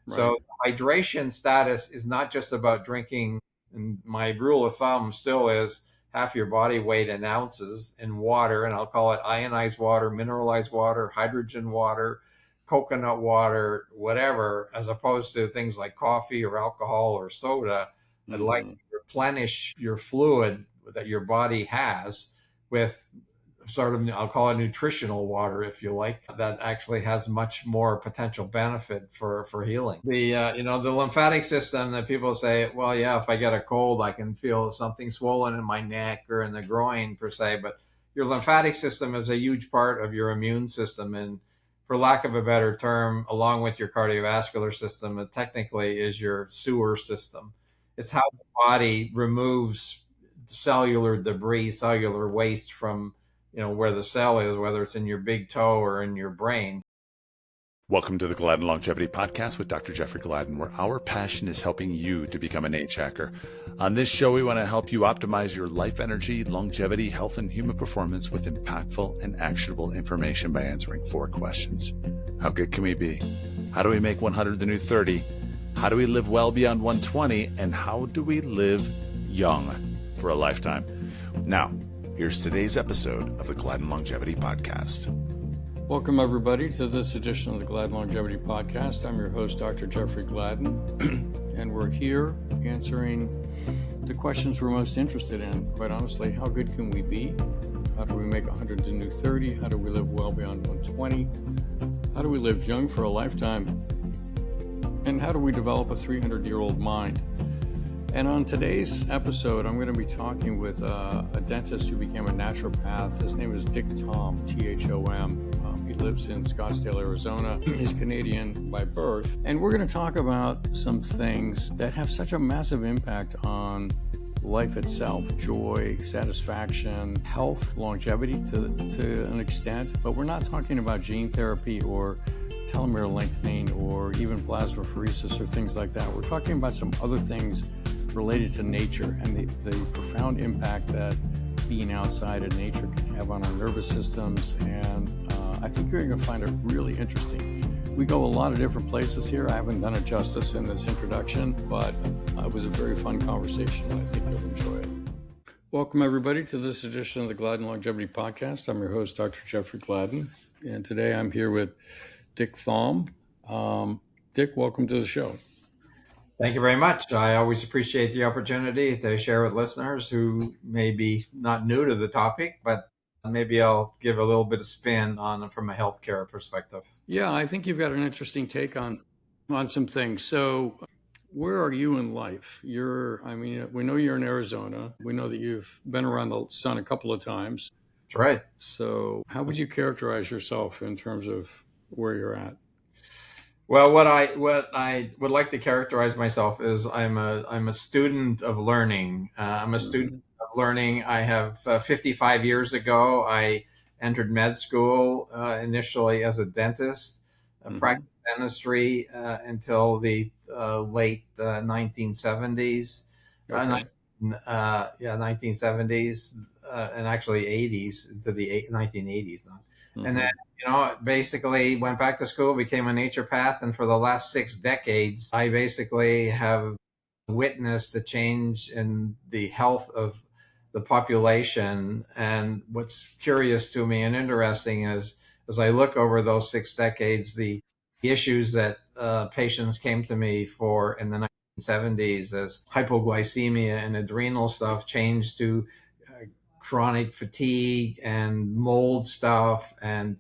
Right. So hydration status is not just about drinking. And my rule of thumb still is half your body weight in ounces in water, and I'll call it ionized water, mineralized water, hydrogen water, coconut water, whatever, as opposed to things like coffee or alcohol or soda. I'd like to replenish your fluid that your body has with sort of, I'll call it nutritional water, if you like, that actually has much more potential benefit for healing. The lymphatic system, that people say, well, yeah, if I get a cold, I can feel something swollen in my neck or in the groin per se, but your lymphatic system is a huge part of your immune system. And for lack of a better term, along with your cardiovascular system, it technically is your sewer system. It's how the body removes cellular debris, cellular waste from where the cell is, whether it's in your big toe or in your brain. Welcome to the Gladden Longevity Podcast with Dr. Jeffrey Gladden, where our passion is helping you to become an age hacker. On this show, we want to help you optimize your life energy, longevity, health, and human performance with impactful and actionable information by answering 4 questions. How good can we be? How do we make 100 the new 30? How do we live well beyond 120? And how do we live young for a lifetime? Now, here's today's episode of the Gladden Longevity Podcast. Welcome, everybody, to this edition of the Gladden Longevity Podcast. I'm your host, Dr. Jeffrey Gladden, and we're here answering the questions we're most interested in. Quite honestly, how good can we be? How do we make 100 the new 30? How do we live well beyond 120? How do we live young for a lifetime? And how do we develop a 300-year-old mind? And on today's episode, I'm going to be talking with a dentist who became a naturopath. His name is Thom, Thom. He lives in Scottsdale, Arizona. He's Canadian by birth. And we're going to talk about some things that have such a massive impact on life itself: joy, satisfaction, health, longevity to an extent. But we're not talking about gene therapy or telomere lengthening or even plasmapheresis or things like that. We're talking about some other things related to nature and the profound impact that being outside in nature can have on our nervous systems. And I think you're going to find it really interesting. We go a lot of different places here. I haven't done it justice in this introduction, but it was a very fun conversation. I think you'll enjoy it. Welcome, everybody, to this edition of the Gladden Longevity Podcast. I'm your host, Dr. Jeffrey Gladden, and today I'm here with Thom. Dick, welcome to the show. Thank you very much. I always appreciate the opportunity to share with listeners who may be not new to the topic, but maybe I'll give a little bit of spin on it from a healthcare perspective. Yeah, I think you've got an interesting take on some things. So where are you in life? We know you're in Arizona. We know that you've been around the sun a couple of times. That's right. So how would you characterize yourself in terms of where you're at? Well, what I would like to characterize myself is I'm a student of learning. I'm a student of learning. I have 55 years ago, I entered med school initially as a dentist, practiced dentistry until the late 1970s. Okay. 1970s and actually 80s into the 1980s. And then, basically went back to school, became a naturopath. And for the last 6 decades, I basically have witnessed a change in the health of the population. And what's curious to me and interesting is, as I look over those 6 decades, the issues that patients came to me for in the 1970s as hypoglycemia and adrenal stuff changed to chronic fatigue and mold stuff. And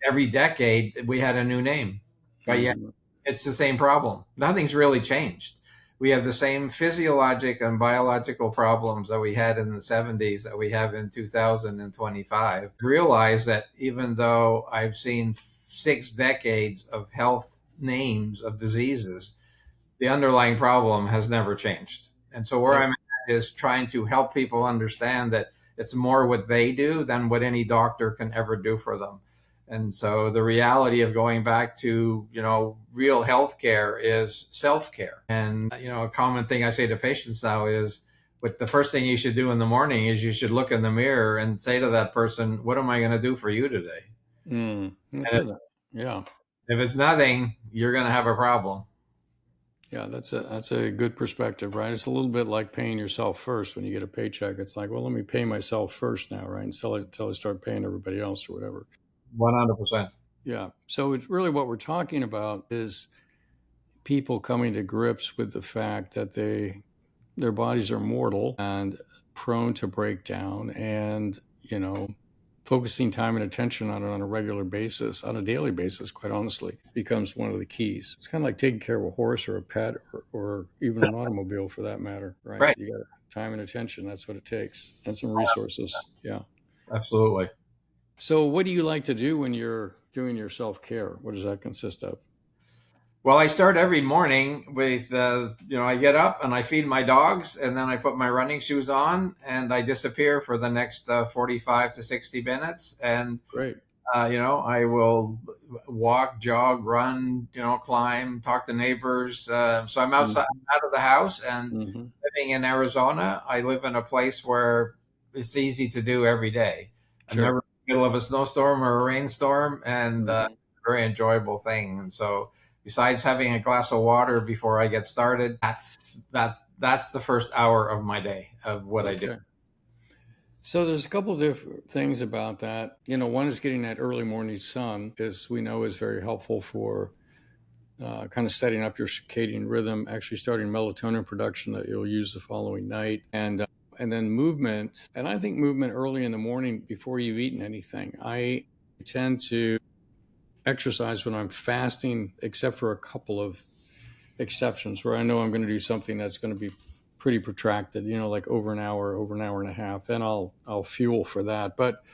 every decade we had a new name, but yet it's the same problem. Nothing's really changed. We have the same physiologic and biological problems that we had in the 70s that we have in 2025. Realize that even though I've seen 6 decades of health names of diseases, the underlying problem has never changed. And so where I'm at is trying to help people understand that it's more what they do than what any doctor can ever do for them. And so the reality of going back to, real healthcare is self-care. And, a common thing I say to patients now is, what the first thing you should do in the morning is you should look in the mirror and say to that person, what am I going to do for you today? Yeah. If it's nothing, you're going to have a problem. Yeah, that's a good perspective, right? It's a little bit like paying yourself first when you get a paycheck. It's like, well, let me pay myself first now, right? Until I start paying everybody else or whatever. 100%. Yeah. So it's really what we're talking about is people coming to grips with the fact that their bodies are mortal and prone to breakdown, and focusing time and attention on it on a regular basis, on a daily basis, quite honestly, becomes one of the keys. It's kind of like taking care of a horse or a pet or even an automobile for that matter, right? Right. You got time and attention. That's what it takes, and some resources. Yeah. Absolutely. So what do you like to do when you're doing your self-care? What does that consist of? Well, I start every morning with, I get up and I feed my dogs, and then I put my running shoes on and I disappear for the next 45 to 60 minutes. And, Great. I will walk, jog, run, climb, talk to neighbors. So I'm outside, out of the house, and living in Arizona, I live in a place where it's easy to do every day. I'm Sure. never in the middle of a snowstorm or a rainstorm, and it's a very enjoyable thing. And so, besides having a glass of water before I get started, that's the first hour of my day of what I do. So there's a couple of different things about that. One is getting that early morning sun, as we know, is very helpful for kind of setting up your circadian rhythm, actually starting melatonin production that you'll use the following night, and then movement. And I think movement early in the morning before you've eaten anything. I tend to exercise when I'm fasting, except for a couple of exceptions where I know I'm going to do something that's going to be pretty protracted, like over an hour and a half. Then I'll fuel for that. But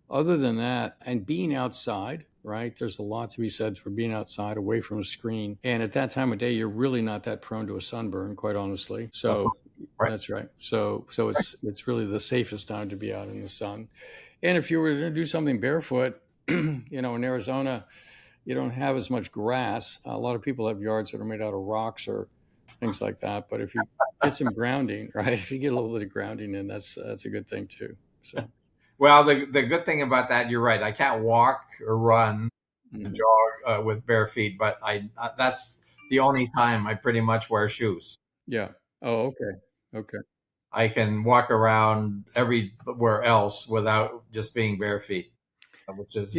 other than that, and being outside, right? There's a lot to be said for being outside, away from a screen. And at that time of day, you're really not that prone to a sunburn, quite honestly. So that's right. So it's really the safest time to be out in the sun. And if you were to do something barefoot, in Arizona, you don't have as much grass. A lot of people have yards that are made out of rocks or things like that. But if you get some grounding, right? If you get a little bit of grounding in, that's a good thing too. So. Well, the good thing about that, you're right. I can't walk or run and jog with bare feet, but that's the only time I pretty much wear shoes. Yeah. Oh, okay. I can walk around everywhere else without just being bare feet, which is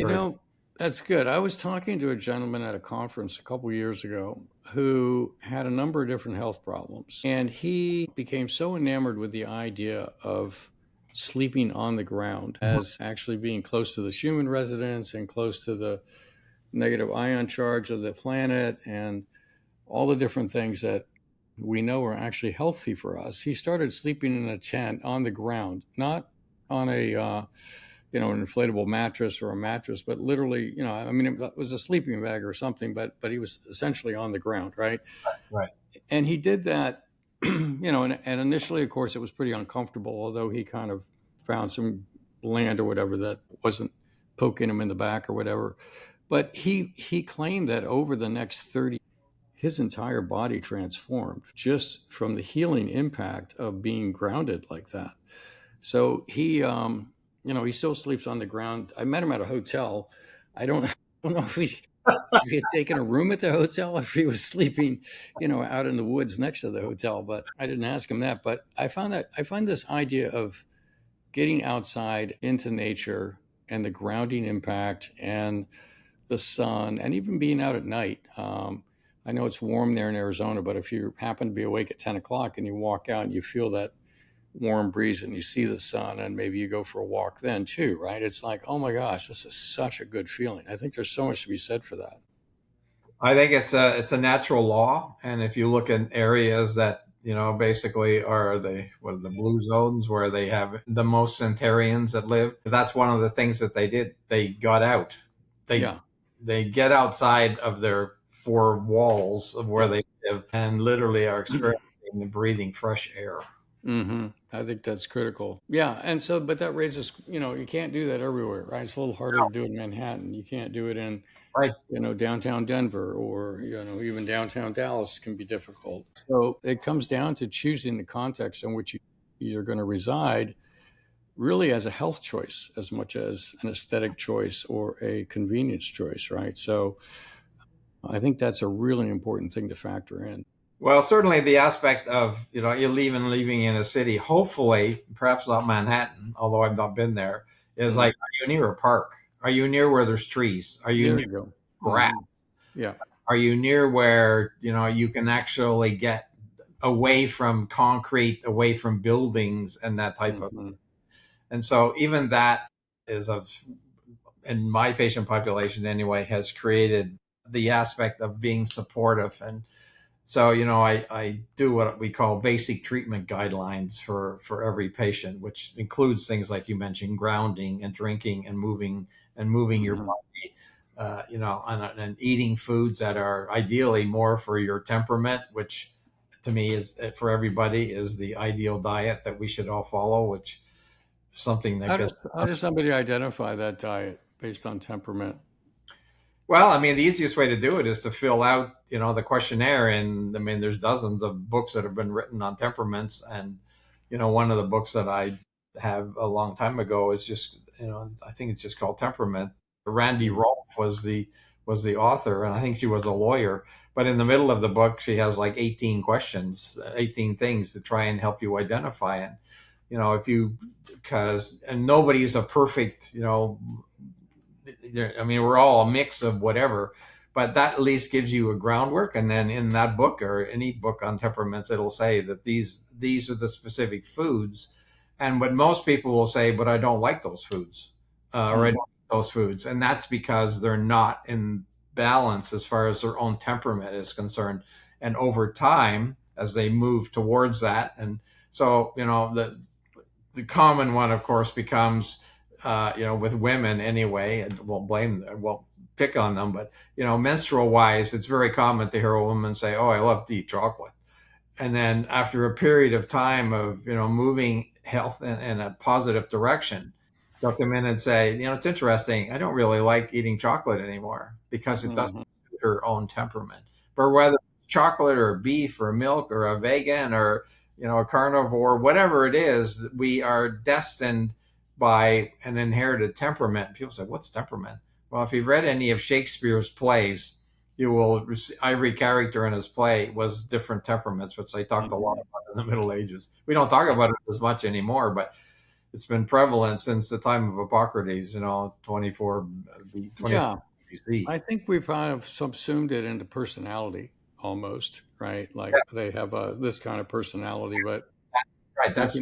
that's good. I was talking to a gentleman at a conference a couple years ago who had a number of different health problems, and he became so enamored with the idea of sleeping on the ground as actually being close to the human residence and close to the negative ion charge of the planet and all the different things that we know are actually healthy for us. He started sleeping in a tent on the ground, not on an inflatable mattress or a mattress, but literally, it was a sleeping bag or something, but he was essentially on the ground, right? Right. And he did that, and initially, of course, it was pretty uncomfortable, although he kind of found some land or whatever that wasn't poking him in the back or whatever. But he claimed that over the next 30 his entire body transformed just from the healing impact of being grounded like that. So he still sleeps on the ground. I met him at a hotel. I don't know if he had taken a room at the hotel, or if he was sleeping, out in the woods next to the hotel, but I didn't ask him that. But I find this idea of getting outside into nature and the grounding impact and the sun and even being out at night. I know it's warm there in Arizona, but if you happen to be awake at 10 o'clock and you walk out and you feel that warm breeze and you see the sun, and maybe you go for a walk then too, right? It's like, oh my gosh, this is such a good feeling. I think there's so much to be said for that. I think it's a natural law. And if you look at areas that, basically are the blue zones where they have the most centurions that live, that's one of the things that they did. They got out. They get outside of their four walls of where they live and literally are experiencing and breathing fresh air. I think that's critical. Yeah. And so, but that raises, you can't do that everywhere, right? It's a little harder to do it in Manhattan. You can't do it in, downtown Denver, or, even downtown Dallas can be difficult. So it comes down to choosing the context in which you're going to reside, really as a health choice as much as an aesthetic choice or a convenience choice, right? So I think that's a really important thing to factor in. Well, certainly the aspect of, you're living in a city, hopefully, perhaps not Manhattan, although I've not been there, is like, are you near a park? Are you near where there's trees? Are you There near you go. grass? Yeah. Are you near where, you can actually get away from concrete, away from buildings and that type of, and so even that is in my patient population anyway, has created the aspect of being supportive. And so, I do what we call basic treatment guidelines for every patient, which includes things like you mentioned, grounding and drinking and moving your body, and eating foods that are ideally more for your temperament, which to me is, for everybody, is the ideal diet that we should all follow, which is something that gets. How does somebody identify that diet based on temperament? Well, I mean, the easiest way to do it is to fill out, the questionnaire. And I mean, there's dozens of books that have been written on temperaments. And, one of the books that I have a long time ago is just, I think it's just called Temperament. Randy Rolfe was the author, and I think she was a lawyer. But in the middle of the book, she has like 18 questions, 18 things to try and help you identify it. And nobody's a perfect, I mean, we're all a mix of whatever, but that at least gives you a groundwork. And then in that book, or any book on temperaments, it'll say that these are the specific foods. And what most people will say, but I don't like those foods, or I don't like those foods. And that's because they're not in balance as far as their own temperament is concerned. And over time, as they move towards that, and so, the common one, of course, becomes, with women anyway, and won't pick on them, but, menstrual wise, it's very common to hear a woman say, "Oh, I love to eat chocolate." And then after a period of time of, moving health in a positive direction, they'll come in and say, "It's interesting. I don't really like eating chocolate anymore because it doesn't suit her own temperament." But whether it's chocolate or beef or milk or a vegan or, a carnivore, whatever it is, we are destined by an inherited temperament. People say, "What's temperament?" Well, if you've read any of Shakespeare's plays, you will, every character in his play was different temperaments, which they talked a lot about in the Middle Ages. We don't talk about it as much anymore, but it's been prevalent since the time of Hippocrates, 24 BC. I think we've kind of subsumed it into personality almost, right? Like they have this kind of personality, but right. That's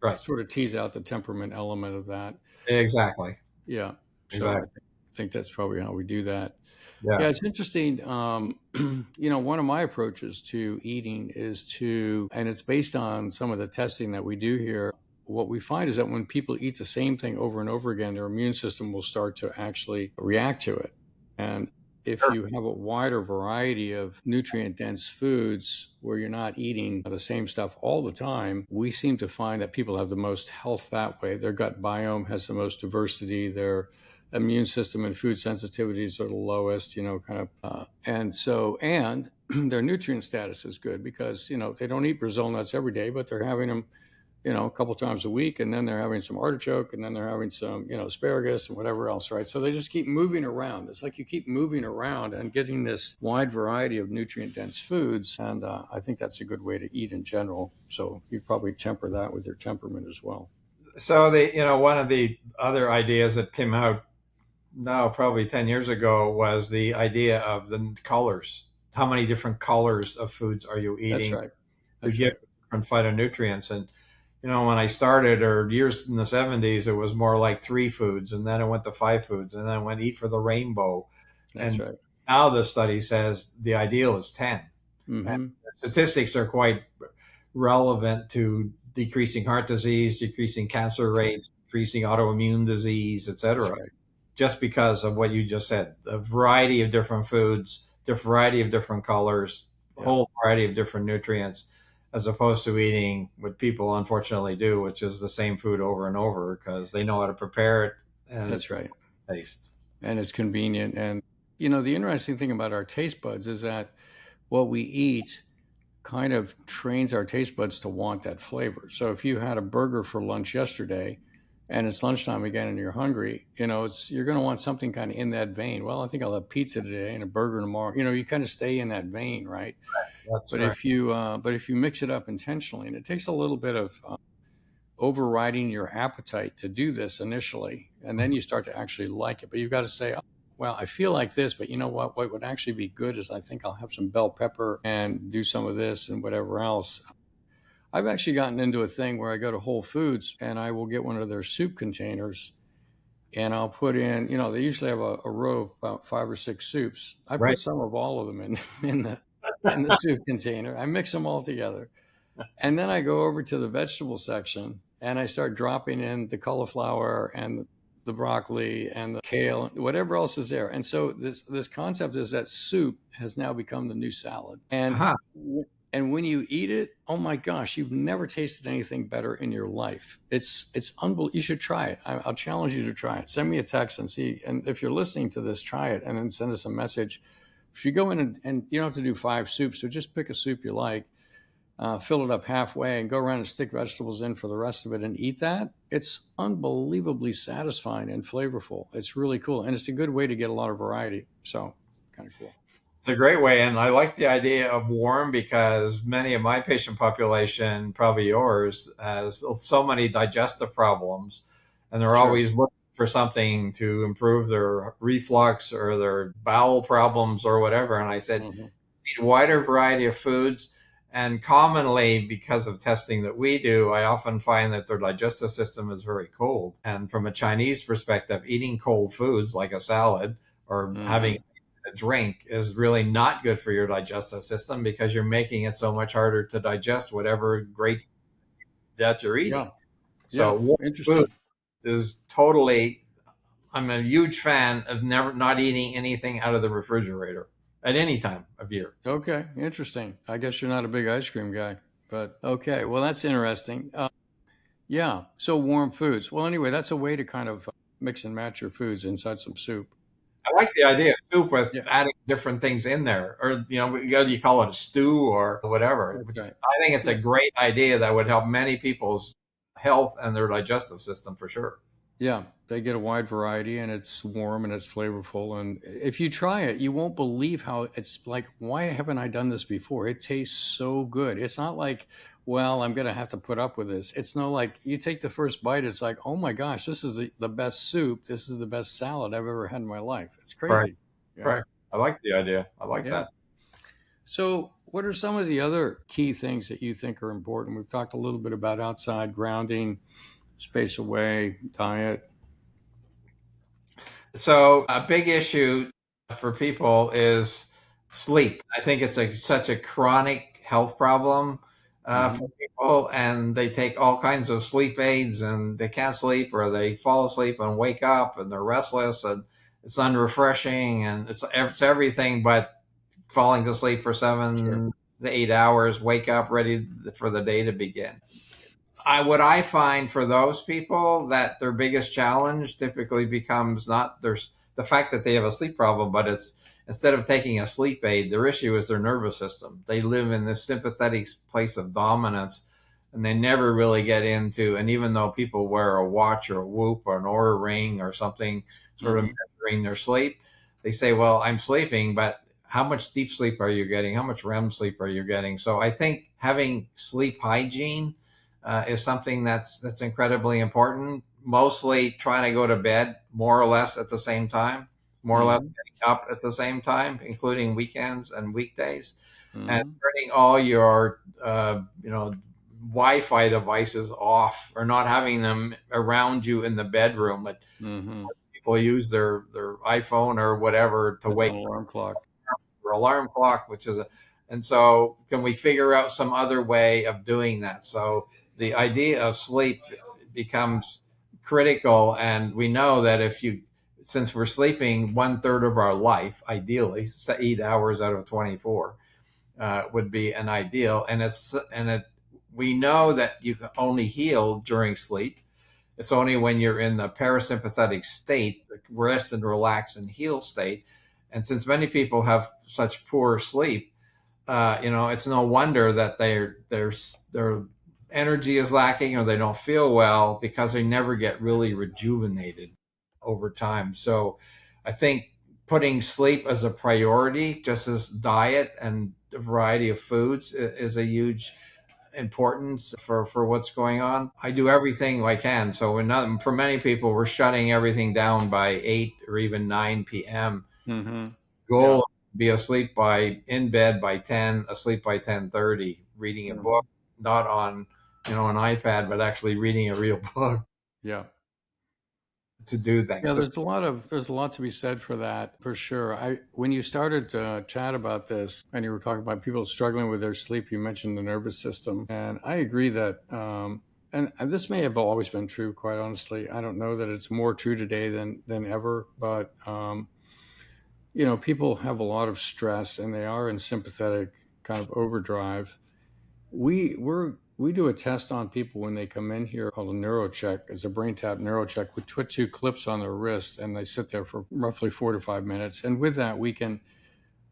right. Sort of tease out the temperament element of that. Exactly. Yeah. So Exactly. I think that's probably how we do that. Yeah. Yeah, it's interesting. One of my approaches to eating is and it's based on some of the testing that we do here. What we find is that when people eat the same thing over and over again, their immune system will start to actually react to it. And if you have a wider variety of nutrient-dense foods where you're not eating the same stuff all the time, we seem to find that people have the most health that way. Their gut biome has the most diversity. Their immune system and food sensitivities are the lowest, and their nutrient status is good because, they don't eat Brazil nuts every day, but they're having them, a couple times a week, and then they're having some artichoke, and then they're having some, asparagus and whatever else, right? So they just keep moving around. It's like you keep moving around and getting this wide variety of nutrient-dense foods, and I think that's a good way to eat in general. So you probably temper that with your temperament as well. So one of the other ideas that came out now probably 10 years ago was the idea of the colors. How many different colors of foods are you eating? That's right. To get different phytonutrients. And when I started, or years in the 70s, it was more like 3 foods, and then it went to 5 foods, and then I went eat for the rainbow. That's right. Now the study says the ideal is 10. Mm-hmm. And statistics are quite relevant to decreasing heart disease, decreasing cancer rates, decreasing autoimmune disease, etc. Right. Just because of what you just said, the variety of different foods, the variety of different colors, whole variety of different nutrients, as opposed to eating what people unfortunately do, which is the same food over and over because they know how to prepare it. And that's right. Taste. And it's convenient. And, the interesting thing about our taste buds is that what we eat kind of trains our taste buds to want that flavor. So if you had a burger for lunch yesterday and it's lunchtime again and you're hungry, you're going to want something kind of in that vein. Well, I think I'll have pizza today and a burger tomorrow. You kind of stay in that vein, right? That's But right. if you mix it up intentionally, and it takes a little bit of overriding your appetite to do this initially, and then you start to actually like it. But you've got to say, oh, well, I feel like this, but you know what? What would actually be good is I think I'll have some bell pepper and do some of this and whatever else. I've actually gotten into a thing where I go to Whole Foods and I will get one of their soup containers and I'll put in, they usually have a row of about 5 or 6 soups. I Right. put some of all of them in the soup container. I mix them all together. And then I go over to the vegetable section and I start dropping in the cauliflower and the broccoli and the kale, whatever else is there. And so this concept is that soup has now become the new salad. And and when you eat it, oh my gosh, you've never tasted anything better in your life. It's unbelievable. You should try it. I'll challenge you to try it. Send me a text and see. And if you're listening to this, try it and then send us a message. If you go in and you don't have to do 5 soups, so just pick a soup you like, fill it up halfway and go around and stick vegetables in for the rest of it and eat that. It's unbelievably satisfying and flavorful. It's really cool. And it's a good way to get a lot of variety. So kind of cool. It's a great way. And I like the idea of warm because many of my patient population, probably yours, has so many digestive problems. And they're always looking for something to improve their reflux or their bowel problems or whatever. And I said, eat a wider variety of foods. And commonly, because of testing that we do, I often find that their digestive system is very cold. And from a Chinese perspective, eating cold foods like a salad or having a drink is really not good for your digestive system because you're making it so much harder to digest whatever great that you're eating. Yeah. So warm food is totally, I'm a huge fan of not eating anything out of the refrigerator at any time of year. Okay, interesting. I guess you're not a big ice cream guy, but okay. Well, that's interesting. Yeah, so warm foods. Well, anyway, that's a way to kind of mix and match your foods inside some soup. I like the idea of soup with adding different things in there, or you call it a stew or whatever. Okay. I think it's a great idea that would help many people's health and their digestive system for sure. Yeah, they get a wide variety and it's warm and it's flavorful. And if you try it, you won't believe how it's like, why haven't I done this before? It tastes so good. It's not like, well, I'm going to have to put up with this. It's no like you take the first bite. It's like, oh my gosh, this is the best soup. This is the best salad I've ever had in my life. It's crazy. Right. Yeah. Right. I like the idea. I like that. So what are some of the other key things that you think are important? We've talked a little bit about outside grounding, space away, diet. So a big issue for people is sleep. I think it's such a chronic health problem for people, and they take all kinds of sleep aids and they can't sleep, or they fall asleep and wake up and they're restless and it's unrefreshing, and it's everything but falling to sleep for 7 to 8 hours, wake up ready for the day to begin. What I find for those people that their biggest challenge typically becomes not the fact that they have a sleep problem, but it's instead of taking a sleep aid, their issue is their nervous system. They live in this sympathetic place of dominance, and they never really get into, and even though people wear a watch or a Whoop or an Oura ring or something sort of measuring their sleep, they say, well, I'm sleeping, but how much deep sleep are you getting? How much REM sleep are you getting? So I think having sleep hygiene is something that's incredibly important. Mostly trying to go to bed more or less at the same time, more or less getting up at the same time, including weekends and weekdays, and turning all your Wi-Fi devices off, or not having them around you in the bedroom. But people use their iPhone or whatever to wake alarm clock. Or alarm clock, and so can we figure out some other way of doing that? So the idea of sleep becomes critical, and we know that since we're sleeping 1/3 of our life, ideally 8 hours out of 24 would be an ideal, we know that you can only heal during sleep. It's only when you're in the parasympathetic state, the rest and relax and heal state. And since many people have such poor sleep, it's no wonder that their energy is lacking or they don't feel well because they never get really rejuvenated over time. So I think putting sleep as a priority, just as diet and a variety of foods, is a huge importance for what's going on. I do everything I can. So for many people, we're shutting everything down by 8 or even 9 p.m. Mm-hmm. Goal yeah. Be asleep in bed by 10, asleep by 10:30, reading a book, not on an iPad, but actually reading a real book. Yeah. To do things. Yeah, there's a lot to be said for that, for sure. When you started to chat about this and you were talking about people struggling with their sleep, you mentioned the nervous system, and I agree that, and this may have always been true, quite honestly. I don't know that it's more true today than ever, but people have a lot of stress and they are in sympathetic kind of overdrive. We do a test on people when they come in here called a neurocheck. It's a brain tap neurocheck. We put 2 clips on their wrists and they sit there for roughly 4 to 5 minutes. And with that, we can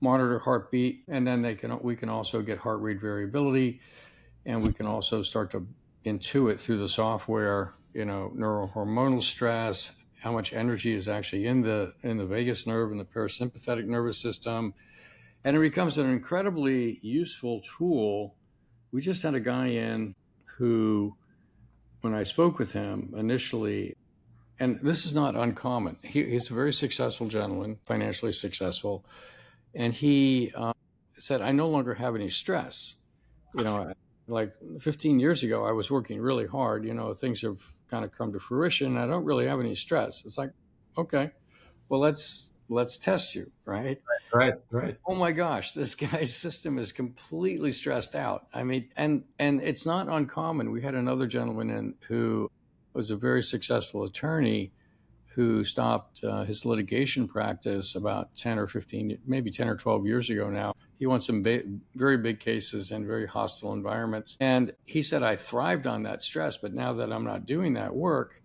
monitor heartbeat, and then we can also get heart rate variability, and we can also start to intuit through the software, neurohormonal stress, how much energy is actually in the vagus nerve and the parasympathetic nervous system. And it becomes an incredibly useful tool. We just had a guy in who, when I spoke with him initially, and this is not uncommon, he's a very successful gentleman, financially successful, and he said, I no longer have any stress. Like 15 years ago, I was working really hard, things have kind of come to fruition. I don't really have any stress. It's like, okay, well, let's test you, right? Right. Oh my gosh, this guy's system is completely stressed out. I mean, and it's not uncommon. We had another gentleman in who was a very successful attorney who stopped his litigation practice about 10 or 15, maybe 10 or 12 years ago now. He won some very big cases in very hostile environments. And he said, I thrived on that stress, but now that I'm not doing that work,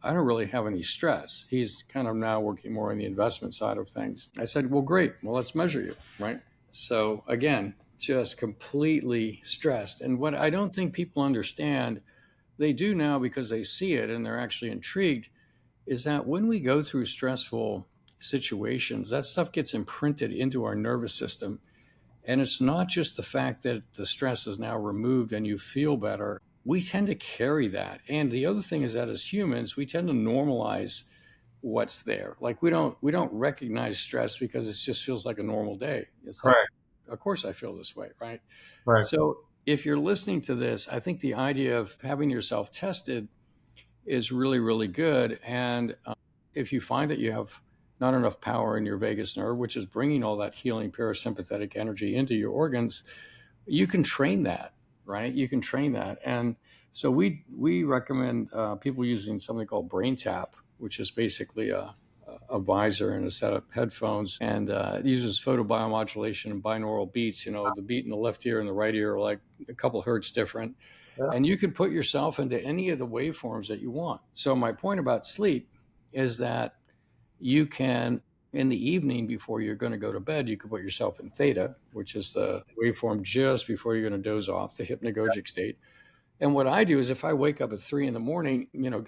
I don't really have any stress. He's kind of now working more on the investment side of things. I said, well, great. Well, let's measure you, right? So again, just completely stressed. And what I don't think people understand, they do now because they see it and they're actually intrigued, is that when we go through stressful situations, that stuff gets imprinted into our nervous system. And it's not just the fact that the stress is now removed and you feel better. We tend to carry that. And the other thing is that as humans, we tend to normalize what's there. Like we don't recognize stress because it just feels like a normal day. It's like, of course I feel this way, right? Right. So if you're listening to this, I think the idea of having yourself tested is really, really good. And if you find that you have not enough power in your vagus nerve, which is bringing all that healing parasympathetic energy into your organs, you can train that, right? You can train that. And so we recommend people using something called Brain Tap, which is basically a visor and a set of headphones, and it uses photobiomodulation and binaural beats. The beat in the left ear and the right ear are like a couple hertz different. Yeah. And you can put yourself into any of the waveforms that you want. So my point about sleep is that you can, in the evening before you're going to go to bed, you can put yourself in theta, which is the waveform just before you're going to doze off, the hypnagogic state. And what I do is if I wake up at 3 a.m,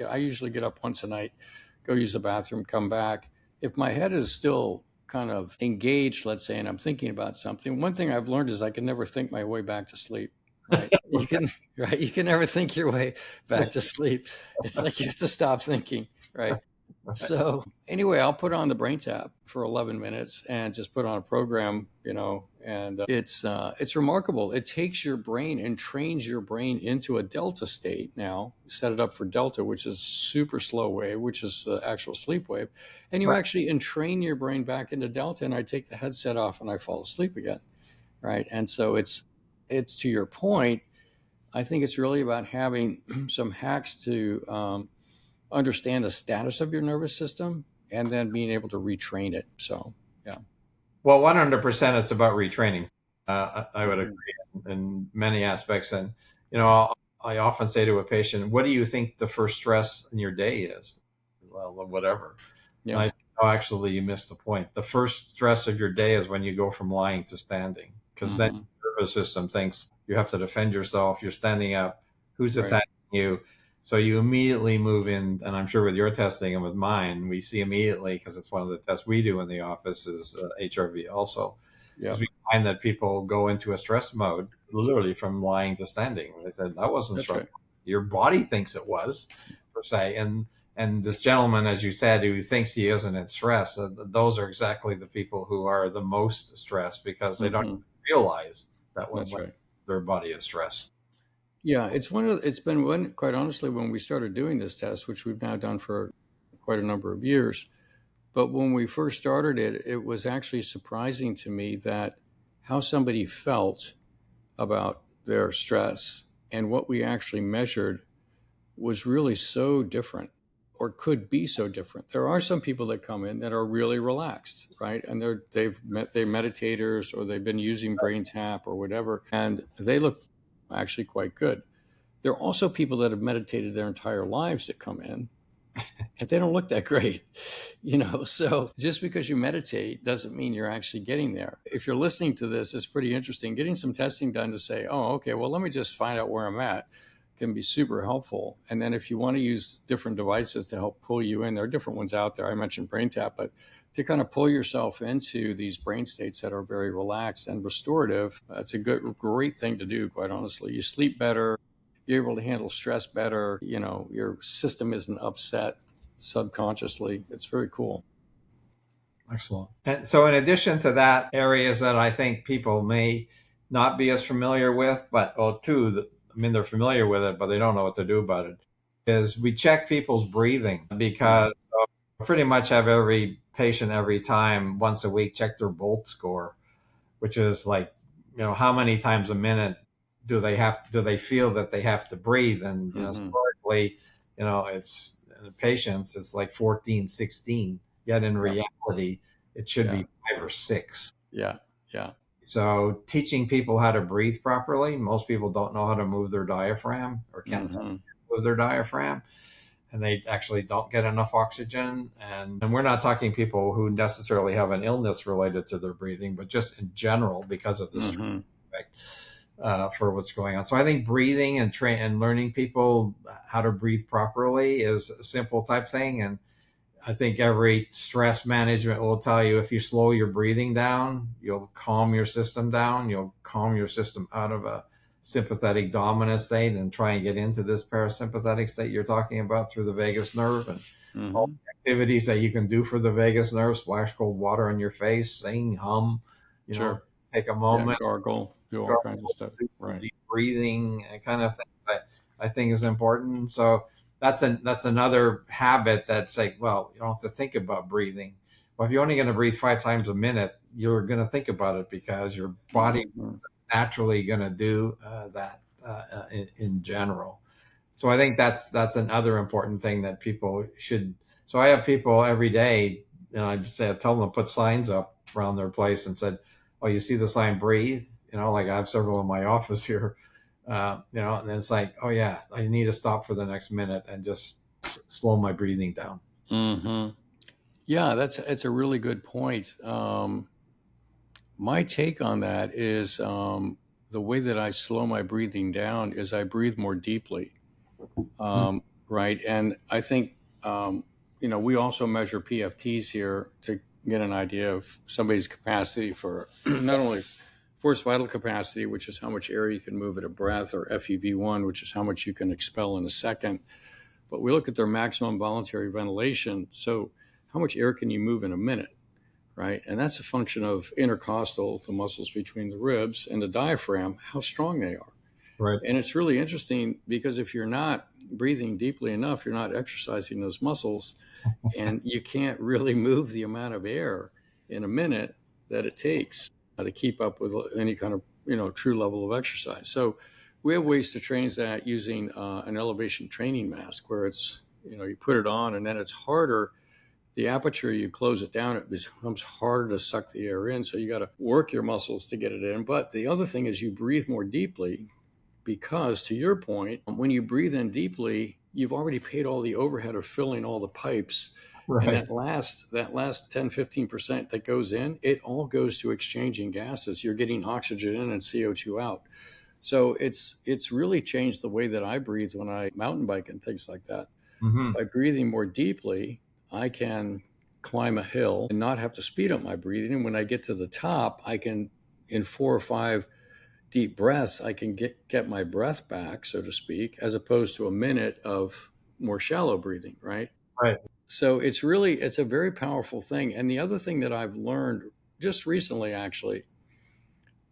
I usually get up once a night, go use the bathroom, come back. If my head is still kind of engaged, let's say, and I'm thinking about something, one thing I've learned is I can never think my way back to sleep. Right? You can never think your way back to sleep. It's like you have to stop thinking, right? So anyway, I'll put on the Brain Tap for 11 minutes and just put on a program, and it's remarkable. It takes your brain and trains your brain into a delta state. Now set it up for delta, which is super slow wave, which is the actual sleep wave. And you actually entrain your brain back into delta, and I take the headset off and I fall asleep again. Right. And so it's to your point, I think it's really about having some hacks to understand the status of your nervous system and then being able to retrain it. So, yeah. Well, 100% it's about retraining. I would agree in many aspects. And, I often say to a patient, what do you think the first stress in your day is? Well, whatever. Yeah. And I say, no, actually, you missed the point. The first stress of your day is when you go from lying to standing, because then your nervous system thinks you have to defend yourself. You're standing up. who's Right. attacking you. So you immediately move in, and I'm sure with your testing and with mine, we see immediately, because it's one of the tests we do in the office, is HRV also. Yeah, Because we find that people go into a stress mode literally from lying to standing. They said that wasn't that's stress. right. Your body thinks it was, per se. And this gentleman, as you said, who thinks he isn't in stress, those are exactly the people who are the most stressed, because they don't Hmm. realize that That's when right. their body is stressed. Yeah, it's been one, quite honestly, when we started doing this test, which we've now done for quite a number of years. But when we first started it, it was actually surprising to me that how somebody felt about their stress and what we actually measured was really so different, or could be so different. There are some people that come in that are really relaxed, right? And they're meditators, or they've been using Brain Tap or whatever, and they look actually quite good. There are also people that have meditated their entire lives that come in and they don't look that great, So just because you meditate doesn't mean you're actually getting there. If you're listening to this, it's pretty interesting. Getting some testing done to say, oh, okay, well, let me just find out where I'm at, can be super helpful. And then if you want to use different devices to help pull you in, there are different ones out there. I mentioned Brain Tap, but to kind of pull yourself into these brain states that are very relaxed and restorative, that's a great thing to do, quite honestly. You sleep better, you're able to handle stress better, your system isn't upset subconsciously. It's very cool. Excellent. And so, in addition to that, areas that I think people may not be as familiar with, but they're familiar with it, but they don't know what to do about it, is we check people's breathing, because I pretty much have every patient every time, once a week, check their Bolt score, which is like, how many times a minute do they feel that they have to breathe? And historically, it's in the patients, it's like 14, 16. Yet in reality, it should be 5 or 6. Yeah. Yeah. So teaching people how to breathe properly, most people don't know how to move their diaphragm, or can't move their diaphragm, and they actually don't get enough oxygen. And we're not talking people who necessarily have an illness related to their breathing, but just in general because of the stress effect for what's going on. So I think breathing and learning people how to breathe properly is a simple type thing. And I think every stress management will tell you, if you slow your breathing down, you'll calm your system down. You'll calm your system out of a sympathetic dominant state and try and get into this parasympathetic state you're talking about through the vagus nerve, and all the activities that you can do for the vagus nerve: splash cold water on your face, sing, hum, take a moment, gargle, do all kinds of stuff. Right. Deep breathing, kind of thing that I think is important. So that's another habit that's like, well, you don't have to think about breathing. Well, if you're only going to breathe 5 times a minute, you're going to think about it, because your body is naturally going to do that in general. So I think that's another important thing that people should. So I have people every day, I tell them to put signs up around their place and said, "Oh, you see the sign, breathe." Like I have several in my office here. And it's like, oh yeah, I need to stop for the next minute and just slow my breathing down. Yeah, it's a really good point. My take on that is the way that I slow my breathing down is I breathe more deeply, right? And I think we also measure PFTs here to get an idea of somebody's capacity for not only forced vital capacity, which is how much air you can move at a breath, or FEV1, which is how much you can expel in a second. But we look at their maximum voluntary ventilation. So how much air can you move in a minute, right? And that's a function of intercostal, the muscles between the ribs, and the diaphragm, how strong they are. Right. And it's really interesting, because if you're not breathing deeply enough, you're not exercising those muscles, and you can't really move the amount of air in a minute that it takes to keep up with any kind of true level of exercise. So we have ways to train that using an elevation training mask, where it's you put it on, and then it's harder. The aperture, you close it down, it becomes harder to suck the air in. So you got to work your muscles to get it in. But the other thing is you breathe more deeply, because to your point, when you breathe in deeply, you've already paid all the overhead of filling all the pipes. Right. And that last 10, 15% that goes in, it all goes to exchanging gases. You're getting oxygen in and CO2 out. So it's really changed the way that I breathe when I mountain bike and things like that. Mm-hmm. By breathing more deeply, I can climb a hill and not have to speed up my breathing. And when I get to the top, I can, in 4 or 5 deep breaths, I can get my breath back, so to speak, as opposed to a minute of more shallow breathing, right? Right. So it's a very powerful thing. And the other thing that I've learned just recently, actually,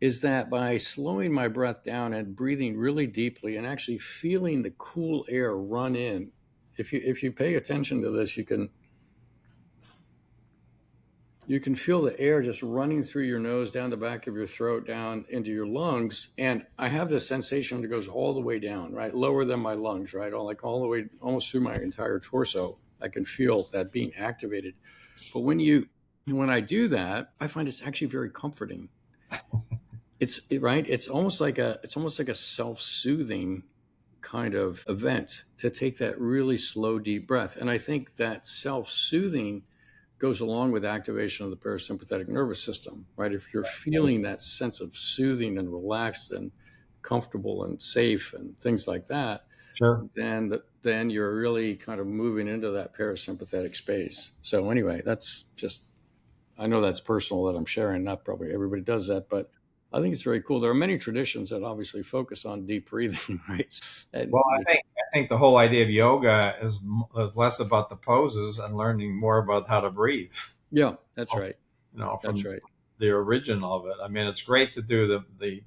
is that by slowing my breath down and breathing really deeply and actually feeling the cool air run in, if you pay attention to this, you can feel the air just running through your nose, down the back of your throat, down into your lungs. And I have this sensation that goes all the way down, right? Lower than my lungs, right? All the way, almost through my entire torso. I can feel that being activated. But when I do that, I find it's actually very comforting. It's almost like a self-soothing kind of event to take that really slow, deep breath. And I think that self-soothing goes along with activation of the parasympathetic nervous system, right? If you're feeling that sense of soothing and relaxed and comfortable and safe and things like that, Sure. then you're really kind of moving into that parasympathetic space. So anyway, I know that's personal that I'm sharing. Not probably everybody does that, but I think it's very cool. There are many traditions that obviously focus on deep breathing, right? Well, I think the whole idea of yoga is less about the poses and learning more about how to breathe. Yeah, that's right. From That's right. the origin of it. I mean, it's great to do the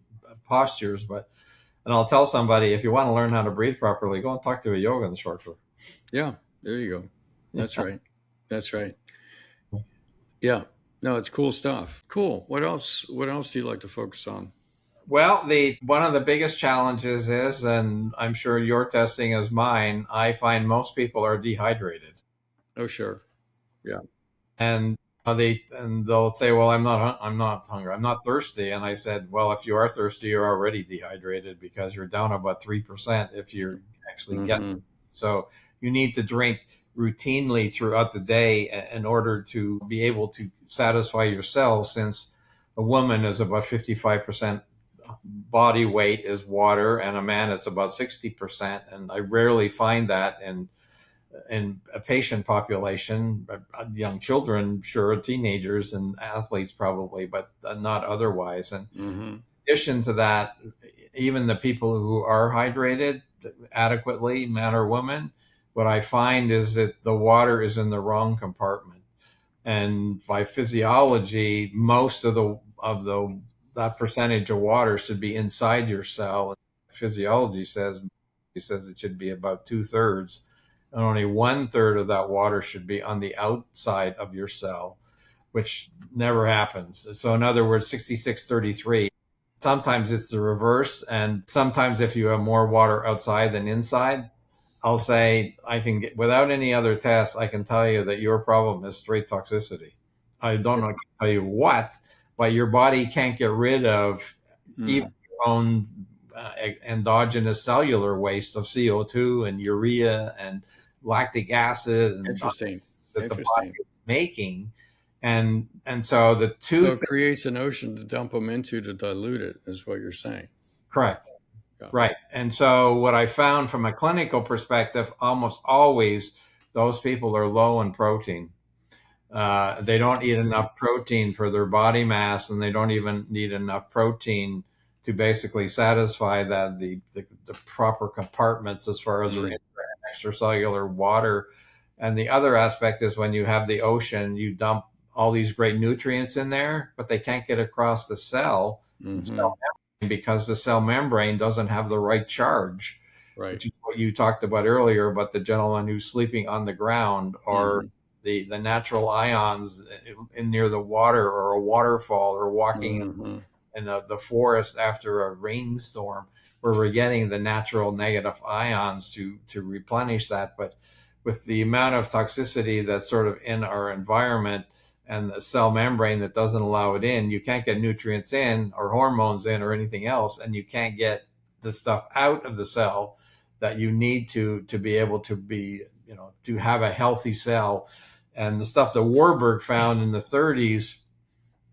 postures, and I'll tell somebody, if you want to learn how to breathe properly, go and talk to a yoga instructor. Yeah, there you go. That's right. That's right. Yeah. No, it's cool stuff. Cool. What else do you like to focus on? Well, one of the biggest challenges is, and I'm sure your testing is mine, I find most people are dehydrated. Oh, sure. Yeah. And they'll say, well, I'm not hungry. I'm not thirsty. And I said, well, if you are thirsty, you're already dehydrated because you're down about 3% if you're actually getting. So you need to drink routinely throughout the day in order to be able to satisfy your cells, since a woman is about 55% body weight is water and a man is about 60%. And I rarely find that in a patient population. Young children, sure, teenagers and athletes probably, but not otherwise. And in addition to that, even the people who are hydrated adequately, man or woman, what I find is that the water is in the wrong compartment. And by physiology, most of that percentage of water should be inside your cell. Physiology says it should be about 2/3. And only 1/3 of that water should be on the outside of your cell, which never happens. So in other words, 66-33. Sometimes it's the reverse. And sometimes if you have more water outside than inside, I'll say, without any other tests, I can tell you that your problem is straight toxicity. I don't know, I can tell you what, but your body can't get rid of even your own endogenous cellular waste of CO2 and urea and lactic acid and Interesting. that the body is making. And so it creates an ocean to dump them into to dilute it, is what you're saying. Correct. Yeah. Right. And so what I found from a clinical perspective, almost always those people are low in protein. They don't eat enough protein for their body mass, and they don't even need enough protein to basically satisfy that the proper compartments as far as their extracellular water. And the other aspect is when you have the ocean, you dump all these great nutrients in there, but they can't get across the cell, because the cell membrane doesn't have the right charge, which is what you talked about earlier about the gentleman who's sleeping on the ground, or the natural ions in near the water, or a waterfall, or walking in the forest after a rainstorm, where we're getting the natural negative ions to replenish that. But with the amount of toxicity that's sort of in our environment and the cell membrane that doesn't allow it in, you can't get nutrients in or hormones in or anything else, and you can't get the stuff out of the cell that you need to be able to be, to have a healthy cell. And the stuff that Warburg found in the 30s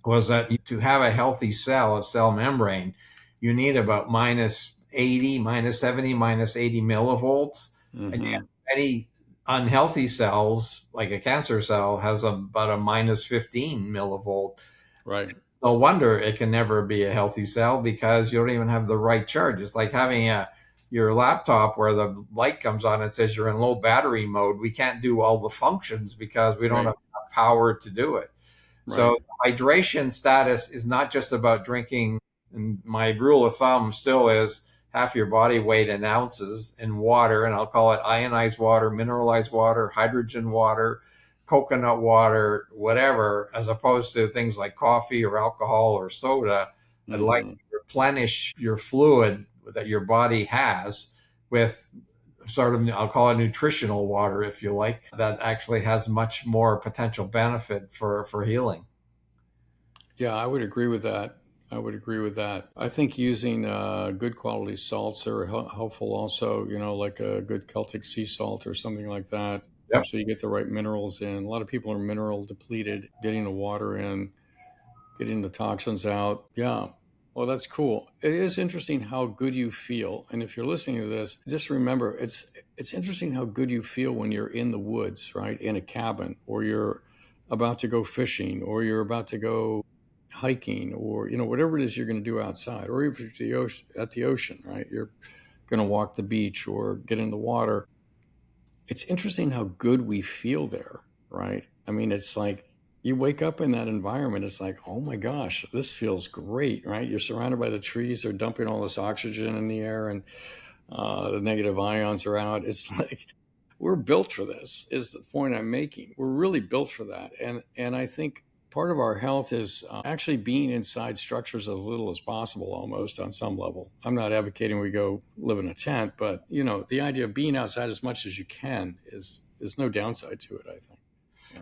was that to have a healthy cell, a cell membrane, you need about minus 80, minus 70, minus 80 millivolts. And yet any unhealthy cells, like a cancer cell, has about a minus 15 millivolt. Right. No wonder it can never be a healthy cell, because you don't even have the right charge. It's like having your laptop where the light comes on and says you're in low battery mode. We can't do all the functions because we don't have enough power to do it. Right. So hydration status is not just about drinking. And my rule of thumb still is half your body weight in ounces in water, and I'll call it ionized water, mineralized water, hydrogen water, coconut water, whatever, as opposed to things like coffee or alcohol or soda. I'd like to replenish your fluid that your body has with sort of, I'll call it nutritional water, if you like, that actually has much more potential benefit for healing. Yeah, I would agree with that. I think using good quality salts are helpful also, like a good Celtic sea salt or something like that. Yep. So you get the right minerals in. A lot of people are mineral depleted, getting the water in, getting the toxins out. Yeah. Well, that's cool. It is interesting how good you feel. And if you're listening to this, just remember, it's interesting how good you feel when you're in the woods, right? In a cabin, or you're about to go fishing, or you're about to go hiking, or, whatever it is you're going to do outside, or even at the ocean, right? You're going to walk the beach or get in the water. It's interesting how good we feel there, right? I mean, it's like, you wake up in that environment, it's like, oh my gosh, this feels great, right? You're surrounded by the trees, they're dumping all this oxygen in the air, and the negative ions are out. It's like, we're built for this, is the point I'm making. We're really built for that. And I think part of our health is actually being inside structures as little as possible, almost on some level. I'm not advocating we go live in a tent, but the idea of being outside as much as you can is no downside to it, I think.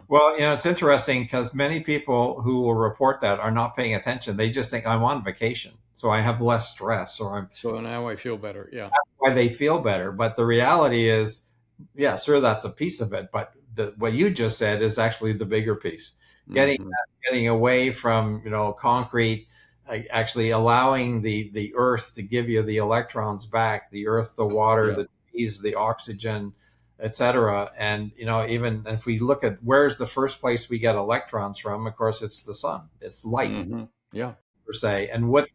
Well, it's interesting because many people who will report that are not paying attention. They just think I'm on vacation, so I have less stress, so now I feel better. Yeah. That's why they feel better. But the reality is, yeah, sure, that's a piece of it. But what you just said is actually the bigger piece. Getting away from, concrete, actually allowing the earth to give you the electrons back, the earth, the water, the trees, the oxygen, etc. And, even if we look at where's the first place we get electrons from, of course, it's the sun. It's light, per se. And what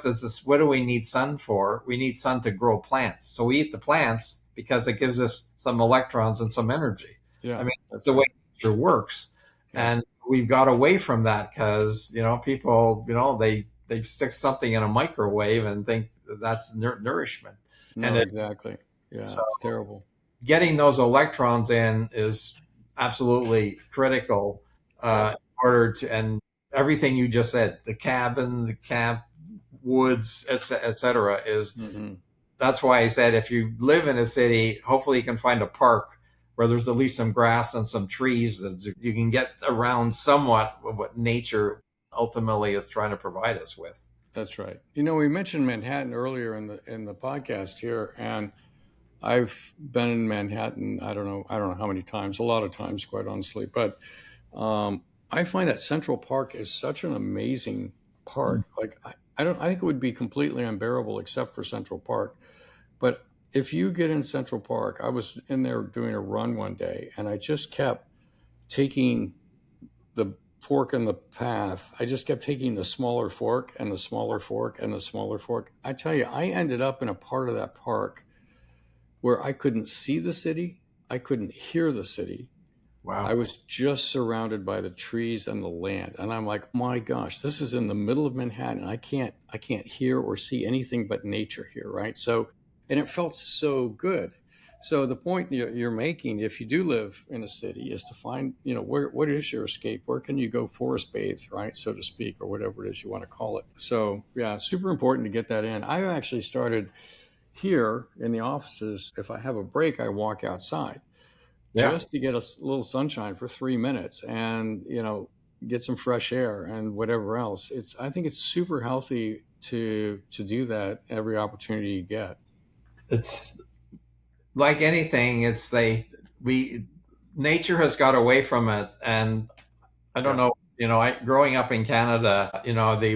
do we need sun for? We need sun to grow plants. So we eat the plants because it gives us some electrons and some energy. Yeah, I mean, that's the way nature works. Yeah. And we've got away from that because, people, they stick something in a microwave and think that's nourishment. No, exactly. Yeah, so, it's terrible. Getting those electrons in is absolutely critical in order to, and everything you just said, the cabin, the camp, woods, et cetera, is, that's why I said, if you live in a city, hopefully you can find a park where there's at least some grass and some trees that you can get around somewhat of what nature ultimately is trying to provide us with. That's right. We mentioned Manhattan earlier in the podcast here, and I've been in Manhattan, I don't know how many times, a lot of times, quite honestly. But I find that Central Park is such an amazing park. Like, I think it would be completely unbearable except for Central Park. But if you get in Central Park, I was in there doing a run one day, and I just kept taking the fork in the path. I just kept taking the smaller fork and the smaller fork and the smaller fork. I tell you, I ended up in a part of that park where I couldn't see the city. I couldn't hear the city. Wow. I was just surrounded by the trees and the land. And I'm like, my gosh, this is in the middle of Manhattan. I can't hear or see anything but nature here, right? So, and it felt so good. So the point you're making, if you do live in a city, is to find, what is your escape? Where can you go forest bathe, right, so to speak, or whatever it is you want to call it. So yeah, it's super important to get that in. I actually started here in the offices. If I have a break, I walk outside just to get a little sunshine for 3 minutes and, get some fresh air and whatever else. I think it's super healthy to do that every opportunity you get. It's like anything. Nature has got away from it. And I don't know Growing up in Canada,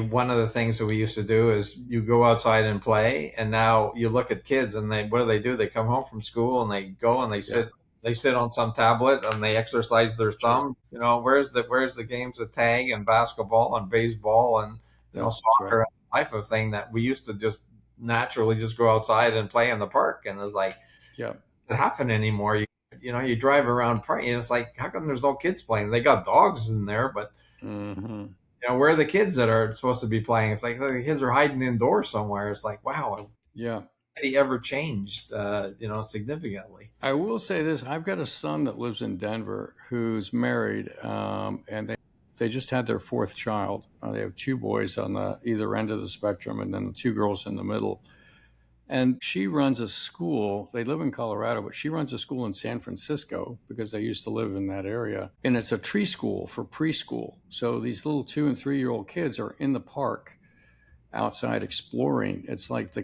one of the things that we used to do is you go outside and play, and now you look at kids and what do? They come home from school and they go and they sit on some tablet and they exercise their thumb. Where's the games of tag and basketball and baseball and soccer, type of thing that we used to just naturally just go outside and play in the park. And it's like, it doesn't happen anymore. You drive around park and it's like, how come there's no kids playing? They got dogs in there, but where are the kids that are supposed to be playing? It's like the kids are hiding indoors somewhere. It's like, wow. Yeah. He ever changed, significantly. I will say this. I've got a son that lives in Denver who's married, and they just had their fourth child. They have two boys on the either end of the spectrum and then the two girls in the middle. And she runs a school. They live in Colorado, but she runs a school in San Francisco because they used to live in that area. And it's a tree school for preschool. So these little 2 and 3-year-old kids are in the park outside exploring. It's like the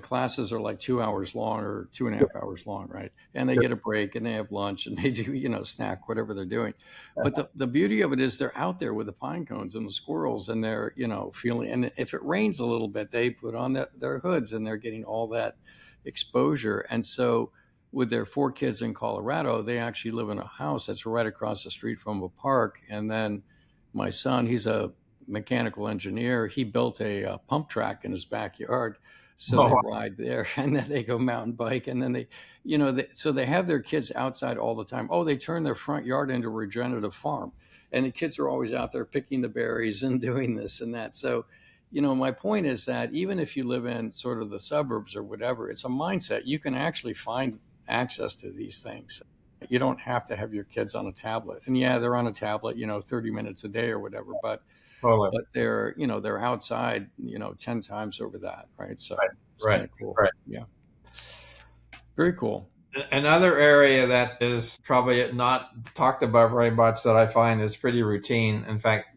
classes are like 2 hours long or 2.5 hours long, right? And they get a break and they have lunch and they do, snack, whatever they're doing. But the beauty of it is they're out there with the pine cones and the squirrels and they're, feeling, and if it rains a little bit, they put on their hoods and they're getting all that exposure. And so with their 4 kids in Colorado, they actually live in a house that's right across the street from a park. And then my son, he's a mechanical engineer, he built a pump track in his backyard. So they ride there and then they go mountain bike. And then so they have their kids outside all the time. Oh, they turn their front yard into a regenerative farm. And the kids are always out there picking the berries and doing this and that. So, my point is that even if you live in sort of the suburbs or whatever, it's a mindset. You can actually find access to these things. You don't have to have your kids on a tablet. And yeah, they're on a tablet, 30 minutes a day or whatever, but they're outside, 10 times over that. Right. So it's kind of cool. Right. Yeah. Very cool. Another area that is probably not talked about very much that I find is pretty routine. In fact,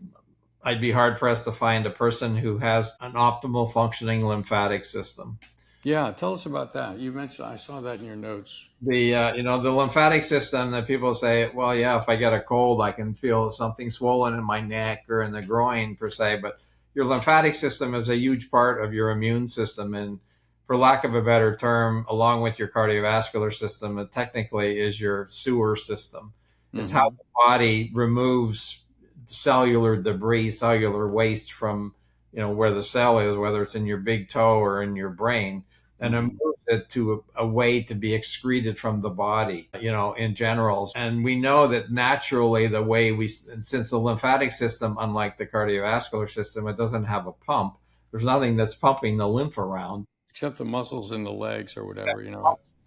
I'd be hard pressed to find a person who has an optimal functioning lymphatic system. Yeah, tell us about that. You mentioned, I saw that in your notes. The lymphatic system that people say, well, yeah, if I get a cold, I can feel something swollen in my neck or in the groin per se. But your lymphatic system is a huge part of your immune system. And for lack of a better term, along with your cardiovascular system, it technically is your sewer system. It's how the body removes cellular debris, cellular waste from, where the cell is, whether it's in your big toe or in your brain, and it moves it to a way to be excreted from the body, in general. And we know that naturally since the lymphatic system, unlike the cardiovascular system, it doesn't have a pump. There's nothing that's pumping the lymph around. Except the muscles in the legs or whatever,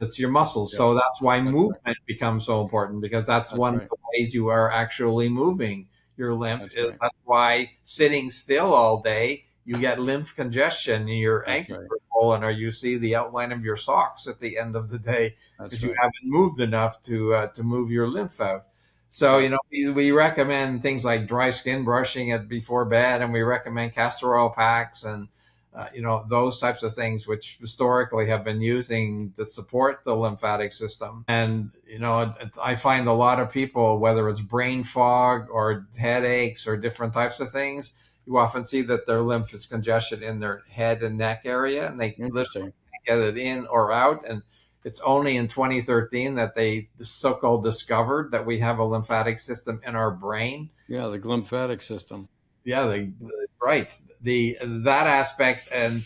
It's your muscles. Yeah. So that's why movement becomes so important, because that's one of the ways you are actually moving your lymph. That's why sitting still all day, you get lymph congestion in your ankles are swollen, or you see the outline of your socks at the end of the day because you haven't moved enough to move your lymph out. So, we recommend things like dry skin brushing before bed, and we recommend castor oil packs and those types of things, which historically have been using to support the lymphatic system. And, I find a lot of people, whether it's brain fog or headaches or different types of things, you often see that their lymph is congested in their head and neck area, and they literally get it in or out. And it's only in 2013 that they so-called discovered that we have a lymphatic system in our brain. Yeah, the lymphatic system. Yeah, that aspect. And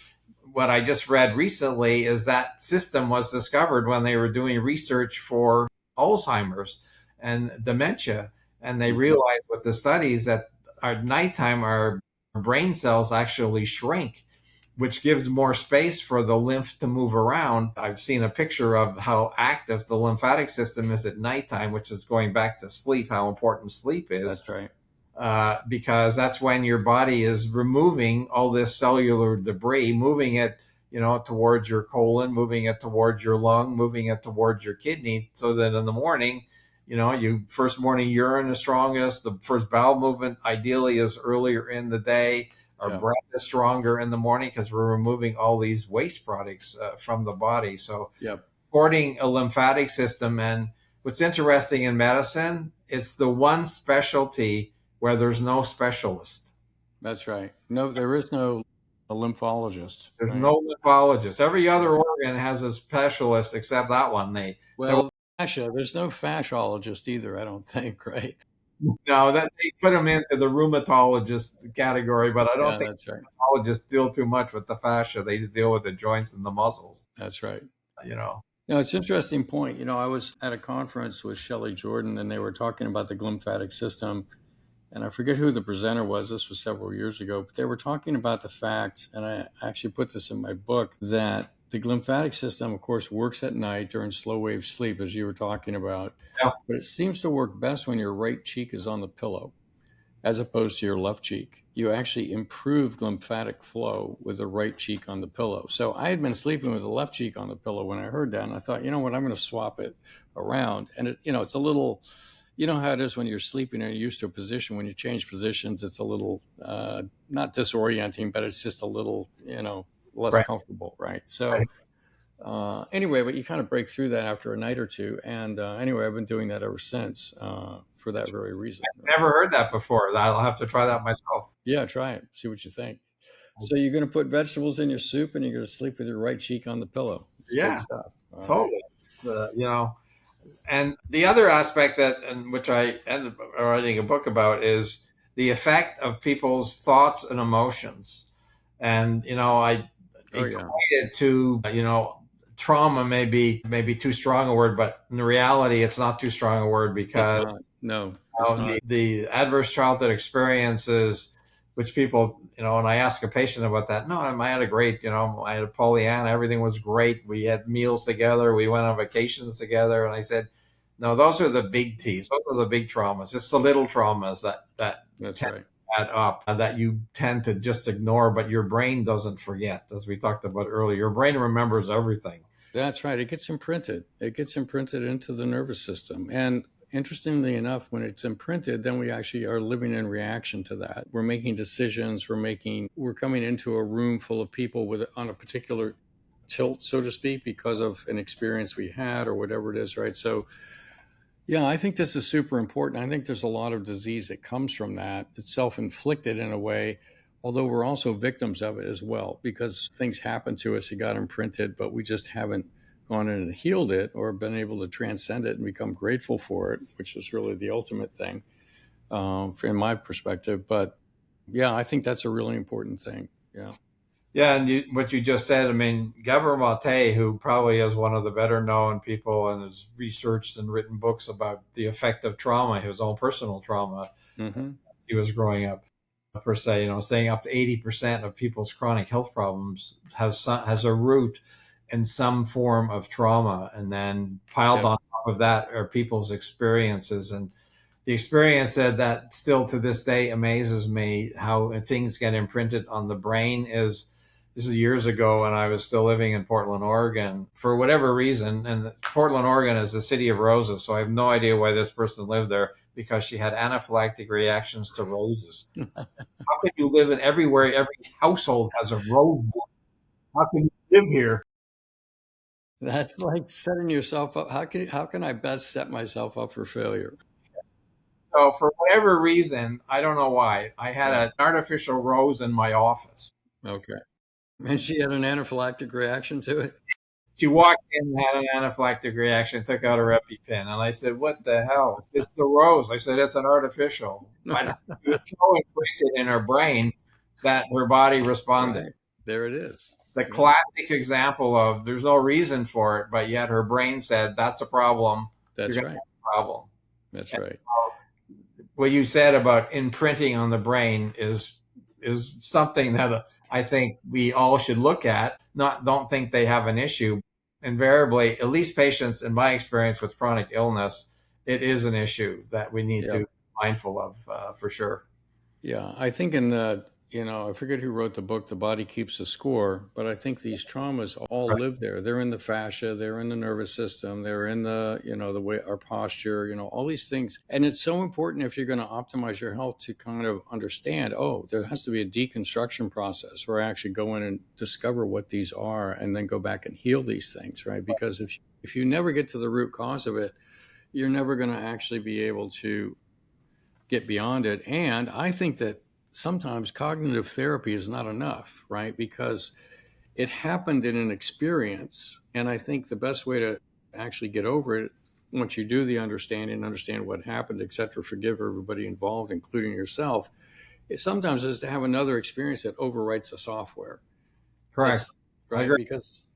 what I just read recently is that system was discovered when they were doing research for Alzheimer's and dementia. And they realized with the studies that at nighttime, our brain cells actually shrink, which gives more space for the lymph to move around. I've seen a picture of how active the lymphatic system is at nighttime, which is going back to sleep, how important sleep is. That's right. Because that's when your body is removing all this cellular debris, moving it, towards your colon, moving it towards your lung, moving it towards your kidney, so that in the morning, first morning urine is strongest. The first bowel movement ideally is earlier in the day. Our breath is stronger in the morning because we're removing all these waste products from the body. So supporting a lymphatic system. And what's interesting in medicine, it's the one specialty where there's no specialist. That's right. No, there is no a lymphologist. There's Right? no lymphologist. Every other organ has a specialist except that one. Well, fascia. There's no fasciologist either. I don't think. Right? No, that they put them into the rheumatologist category, but I don't Yeah, think that's right. rheumatologists deal too much with the fascia. They just deal with the joints and the muscles. That's right. You know. No, it's an interesting point. I was at a conference with Shelley Jordan, and they were talking about the lymphatic system. And I forget who the presenter was. This was several years ago, but they were talking about the fact, and I actually put this in my book, that the lymphatic system, of course, works at night during slow wave sleep, as you were talking about. Yeah. But it seems to work best when your right cheek is on the pillow, as opposed to your left cheek. You actually improve lymphatic flow with the right cheek on the pillow. So I had been sleeping with the left cheek on the pillow when I heard that, and I thought, you know what, I'm going to swap it around. And it's a little. You know how it is when you're sleeping and you're used to a position. When you change positions, it's a little not disorienting, but it's just a little, less Right. comfortable, right? So anyway, but you kind of break through that after a night or two. And anyway, I've been doing that ever since for that very reason. I've never heard that before. I'll have to try that myself. Yeah, try it. See what you think. So you're going to put vegetables in your soup and you're going to sleep with your right cheek on the pillow. It's good stuff. Totally. And the other aspect which I ended up writing a book about is the effect of people's thoughts and emotions. And, I equate it to, trauma may be too strong a word, but in reality, it's not too strong a word because the adverse childhood experiences, which people, and I ask a patient about that. No, I had a great, I had a Pollyanna. Everything was great. We had meals together. We went on vacations together. And I said, no, those are the big T's. Those are the big traumas. It's the little traumas that That's tend right. to add up, that you tend to just ignore, but your brain doesn't forget. As we talked about earlier, your brain remembers everything. That's right. It gets imprinted. It gets imprinted into the nervous system. And interestingly enough, when it's imprinted, then we actually are living in reaction to that. We're making decisions. We're coming into a room full of people on a particular tilt, so to speak, because of an experience we had or whatever it is, right? So, yeah, I think this is super important. I think there's a lot of disease that comes from that. It's self-inflicted in a way, although we're also victims of it as well, because things happen to us, it got imprinted, but we just haven't gone in and healed it or been able to transcend it and become grateful for it, which is really the ultimate thing in my perspective. But yeah, I think that's a really important thing. Yeah. Yeah, and what you just said, Gabor Mate, who probably is one of the better known people and has researched and written books about the effect of trauma, his own personal trauma, he was growing up, per se, saying up to 80% of people's chronic health problems has a root in some form of trauma, and then piled on top of that are people's experiences. And the experience that still to this day amazes me, how things get imprinted on the brain, this is years ago when I was still living in Portland, Oregon, for whatever reason. And Portland, Oregon is the city of roses. So I have no idea why this person lived there, because she had anaphylactic reactions to roses. How could you live in every household has a rose bush? How can you live here? That's like setting yourself up. How can I best set myself up for failure? So for whatever reason, I don't know why, I had an artificial rose in my office. Okay. And she had an anaphylactic reaction to it? She walked in and had an anaphylactic reaction, took out her EpiPen. And I said, what the hell? It's the rose. I said, it's an artificial. But it was so imprinted in her brain that her body responded. Right. There it is. The classic example of there's no reason for it, but yet her brain said, that's a problem. That's You're right. gonna have a problem. That's right. What you said about imprinting on the brain is something that I think we all should look at. Don't think they have an issue. Invariably, at least patients, in my experience with chronic illness, it is an issue that we need to be mindful of, for sure. Yeah, I think I forget who wrote the book, The Body Keeps a Score, but I think these traumas all live there. They're in the fascia, they're in the nervous system, they're in the way our posture, all these things. And it's so important, if you're going to optimize your health, to kind of understand, there has to be a deconstruction process where I actually go in and discover what these are and then go back and heal these things, right? Because if you never get to the root cause of it, you're never going to actually be able to get beyond it. And I think that sometimes cognitive therapy is not enough, right? Because it happened in an experience. And I think the best way to actually get over it, once you do the understand what happened, et cetera, forgive everybody involved, including yourself, it sometimes is to have another experience that overwrites the software. Correct. Right? Because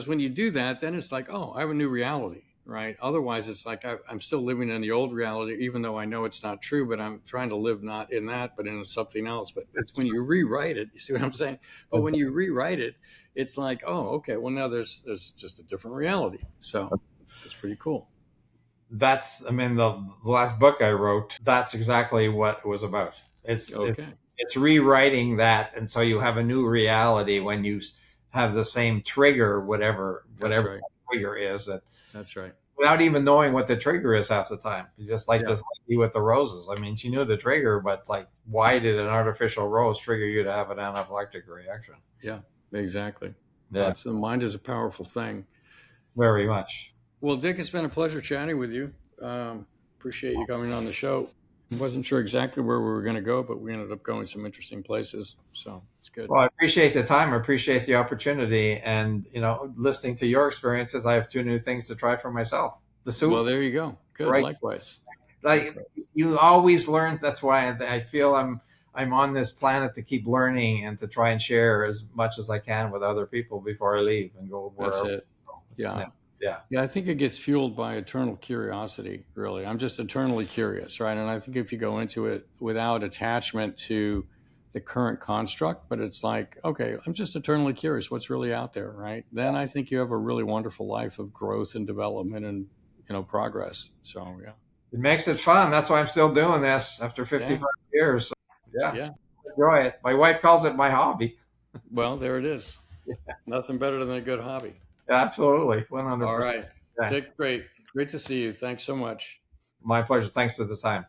when you do that, then it's like, oh, I have a new reality, right? Otherwise, it's like I'm still living in the old reality, even though I know it's not true, but I'm trying to live not in that, but in something else. But it's when you rewrite it, you see what I'm saying? But when you rewrite it, it's like, oh, okay, well, now there's just a different reality. So it's pretty cool. The last book I wrote, that's exactly what it was about. It's rewriting that. And so you have a new reality when you have the same trigger, whatever right. trigger is. That's right. Without even knowing what the trigger is half the time. Just like this lady with the roses. I mean, she knew the trigger, but like, why did an artificial rose trigger you to have an anaphylactic reaction? Yeah, exactly. Yeah. The mind is a powerful thing. Very much. Well, Dick, it's been a pleasure chatting with you. Appreciate you coming on the show. I wasn't sure exactly where we were going to go, but we ended up going some interesting places. So it's good. Well, I appreciate the time. I appreciate the opportunity. And, listening to your experiences, I have 2 new things to try for myself. The soup. Well, there you go. Good. Right. Likewise. Like you always learn. That's why I feel I'm on this planet to keep learning and to try and share as much as I can with other people before I leave and go wherever. That's it. Yeah. I think it gets fueled by eternal curiosity, really. I'm just eternally curious, right? And I think if you go into it without attachment to the current construct, but it's like, okay, I'm just eternally curious what's really out there, right? Then I think you have a really wonderful life of growth and development and, progress. So, yeah. It makes it fun. That's why I'm still doing this after 55 years. So, yeah. Enjoy it. My wife calls it my hobby. Well, there it is. Nothing better than a good hobby. Absolutely. 100%. All right. Yeah. Dick, great to see you. Thanks so much. My pleasure. Thanks for the time.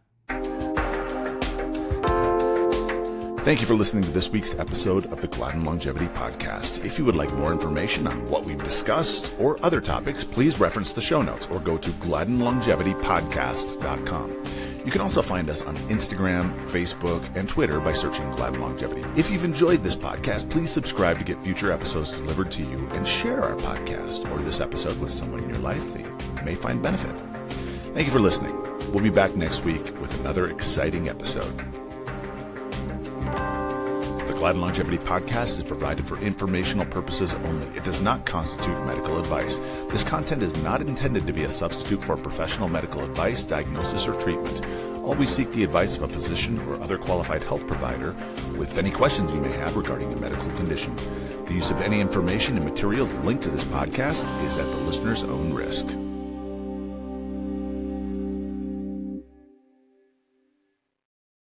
Thank you for listening to this week's episode of the Gladden Longevity Podcast. If you would like more information on what we've discussed or other topics, please reference the show notes or go to GladdenLongevityPodcast.com. You can also find us on Instagram, Facebook, and Twitter by searching Gladden Longevity. If you've enjoyed this podcast, please subscribe to get future episodes delivered to you and share our podcast or this episode with someone in your life that you may find benefit. Thank you for listening. We'll be back next week with another exciting episode. The Gladden Longevity Podcast is provided for informational purposes only. It does not constitute medical advice. This content is not intended to be a substitute for professional medical advice, diagnosis, or treatment. Always seek the advice of a physician or other qualified health provider with any questions you may have regarding a medical condition. The use of any information and materials linked to this podcast is at the listener's own risk.